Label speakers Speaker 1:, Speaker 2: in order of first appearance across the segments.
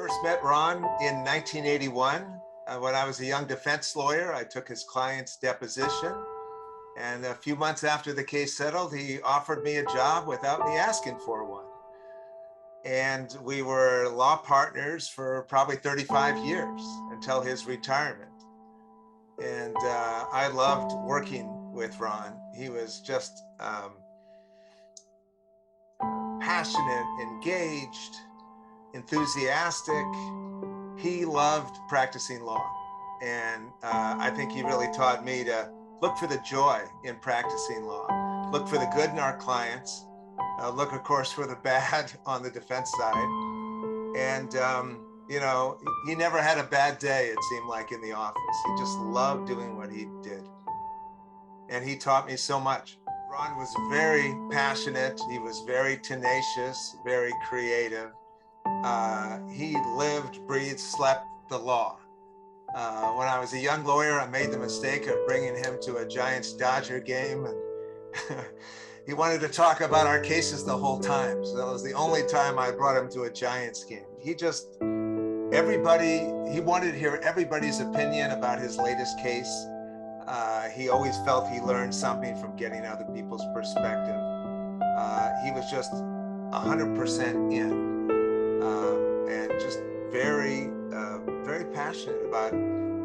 Speaker 1: First met Ron in 1981 when I was a young defense lawyer. I took his client's deposition, and a few months after the case settled, he offered me a job without me asking for one. And we were law partners for probably 35 years until his retirement. And I loved working with Ron. He was just passionate, engaged, enthusiastic. He loved practicing law. And I think he really taught me to look for the joy in practicing law, look for the good in our clients, look, of course, for the bad on the defense side. And, you know, he never had a bad day, it seemed like, in the office. He just loved doing what he did. And he taught me so much. Ron was very passionate. He was very tenacious, very creative. He lived, breathed, slept the law. When I was a young lawyer, I made the mistake of bringing him to a Giants-Dodger game, and he wanted to talk about our cases the whole time. So that was the only time I brought him to a Giants game. He wanted to hear everybody's opinion about his latest case. He always felt he learned something from getting other people's perspective. He was just 100% in. And just very passionate about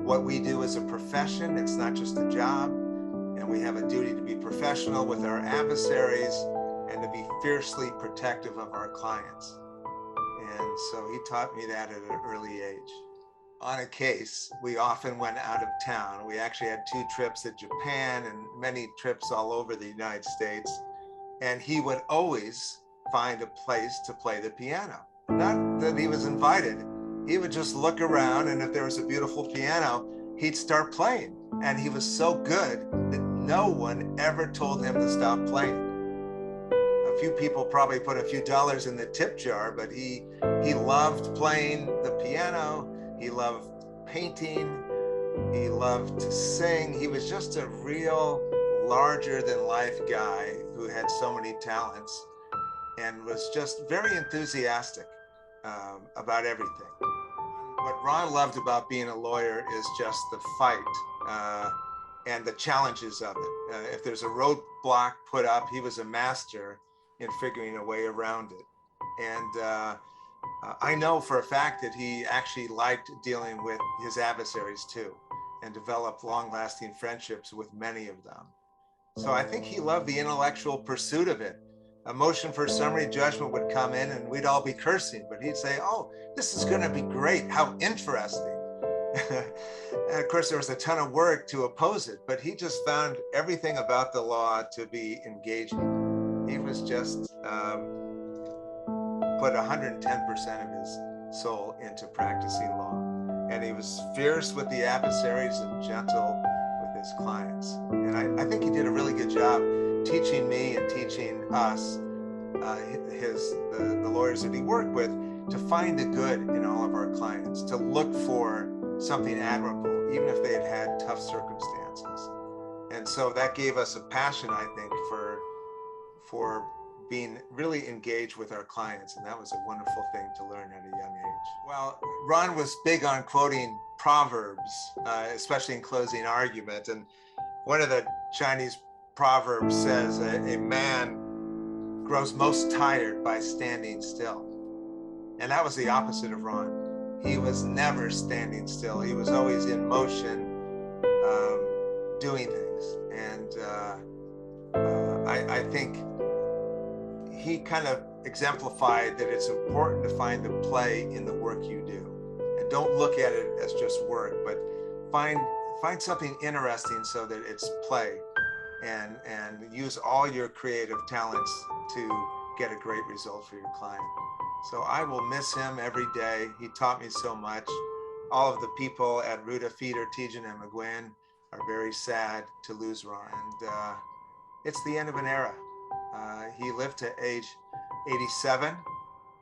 Speaker 1: what we do as a profession. It's not just a job, and we have a duty to be professional with our adversaries and to be fiercely protective of our clients. And so he taught me that at an early age. On a case, we often went out of town. We actually had 2 trips to Japan and many trips all over the United States. And he would always find a place to play the piano. Not that he was invited. He would just look around, and if there was a beautiful piano, he'd start playing. And he was so good that no one ever told him to stop playing. A few people probably put a few dollars in the tip jar, but he loved playing the piano. He loved painting. He loved to sing. He was just a real larger-than-life guy who had so many talents and was just very enthusiastic about everything. What Ron loved about being a lawyer is just the fight and the challenges of it. If there's a roadblock put up, he was a master in figuring a way around it. And I know for a fact that he actually liked dealing with his adversaries too, and developed long-lasting friendships with many of them. So I think he loved the intellectual pursuit of it. A motion for summary judgment would come in and we'd all be cursing, but he'd say, "Oh, this is going to be great. How interesting." And of course, there was a ton of work to oppose it, but he just found everything about the law to be engaging. He was just put 110% of his soul into practicing law. And he was fierce with the adversaries and gentle with his clients. And I think he did a really good job teaching me and teaching us, the lawyers that he worked with, to find the good in all of our clients, to look for something admirable, even if they had had tough circumstances. And so that gave us a passion, I think, for being really engaged with our clients. And that was a wonderful thing to learn at a young age. Well, Ron was big on quoting proverbs, especially in closing argument. And one of the Chinese proverbs says, a man grows most tired by standing still. And that was the opposite of Ron. He was never standing still. He was always in motion, doing things. And I think he kind of exemplified that it's important to find the play in the work you do. And don't look at it as just work, but find something interesting so that it's play, and use all your creative talents to get a great result for your client. So I will miss him every day. He taught me so much. All of the people at Rouda, Feeder, Tejan, and McGuinn are very sad to lose Ron. And it's the end of an era. He lived to age 87,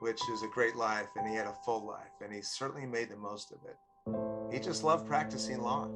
Speaker 1: which is a great life, and he had a full life, and he certainly made the most of it. He just loved practicing law.